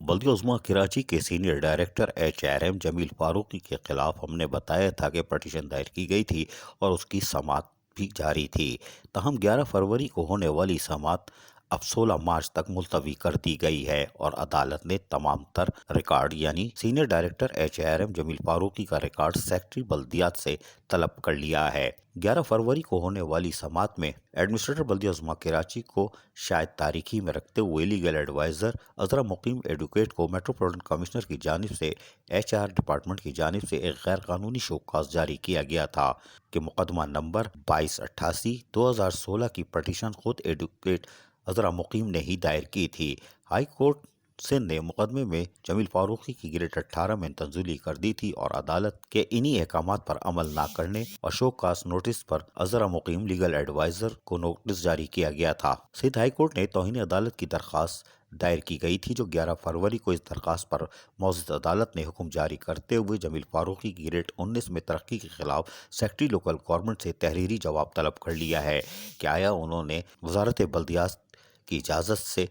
بلدیہ عظمیٰ کراچی کے senior director HRM جمیل فاروقی کے خلاف ہم نے بتایا تھا کہ پٹیشن دائر کی گئی تھی اور اس کی سماعت بھی جاری تھی، تاہم 11 فروری کو ہونے والی سماعت اب 16 مارچ تک ملتوی کر دی گئی ہے اور عدالت نے تمام تر ریکارڈ یعنی سینئر ڈائریکٹر HRM جمیل فاروقی کا ریکارڈ سیکرٹری بلدیات سے طلب کر لیا ہے۔ 11 فروری کو ہونے والی سماعت میں ایڈمنسٹریٹر بلدیہ عظمیٰ کراچی کو شاید تاریخی میں رکھتے ہوئے لیگل ایڈوائزر عذرا مقیم ایڈوکیٹ کو میٹروپولیٹن کمشنر کی جانب سے HR ڈپارٹمنٹ کی جانب سے ایک غیر قانونی شوکاز جاری کیا گیا تھا کہ مقدمہ نمبر 2288/2016 کی پٹیشن خود ایڈوکیٹ عذرا مقیم نے ہی دائر کی تھی۔ ہائی کورٹ سندھ نے مقدمے میں جمیل فاروقی کی گریڈ 18 میں تنزلی کر دی تھی اور عدالت کے انہی احکامات پر عمل نہ کرنے اور شوکاز نوٹس پر عذرا مقیم لیگل ایڈوائزر کو نوٹس جاری کیا گیا تھا۔ سندھ ہائی کورٹ نے توہین عدالت کی درخواست دائر کی گئی تھی جو 11 فروری کو اس درخواست پر معزز عدالت نے حکم جاری کرتے ہوئے جمیل فاروقی کی گریڈ 19 میں ترقی کے خلاف سیکرٹری لوکل گورنمنٹ سے تحریری جواب طلب کر لیا ہے کہ آیا انہوں نے وزارت بلدیات کی اجازت سے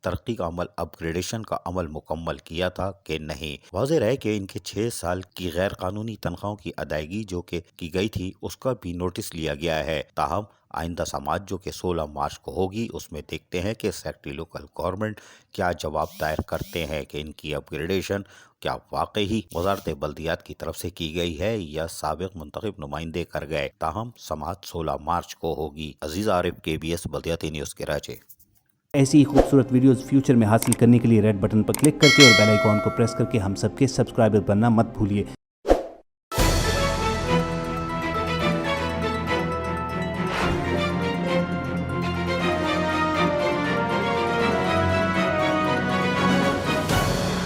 ترقی کا عمل اپ گریڈیشن کا عمل مکمل کیا تھا کہ نہیں۔ واضح رہے کہ ان کے 6 سال کی غیر قانونی تنخواہوں کی ادائیگی جو کہ کی گئی تھی اس کا بھی نوٹس لیا گیا ہے، تاہم آئندہ سماعت جو کہ 16 مارچ کو ہوگی اس میں دیکھتے ہیں کہ سیکرٹری لوکل گورنمنٹ کیا جواب دائر کرتے ہیں کہ ان کی اپ گریڈیشن کیا واقعی وزارت بلدیات کی طرف سے کی گئی ہے یا سابق منتخب نمائندے کر گئے۔ تاہم سماعت 16 مارچ کو ہوگی۔ عزیز عارف KBS بلدیاتی نیوز کراچی۔ ایسی ہی خوبصورت ویڈیوز فیوچر میں حاصل کرنے کے لیے ریڈ بٹن پر کلک کر کے اور بیل آئیکن کو پریس کر کے ہم سب کے سبسکرائبر بننا مت بھولیے۔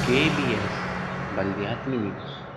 KBS بلدیاتی نیوز۔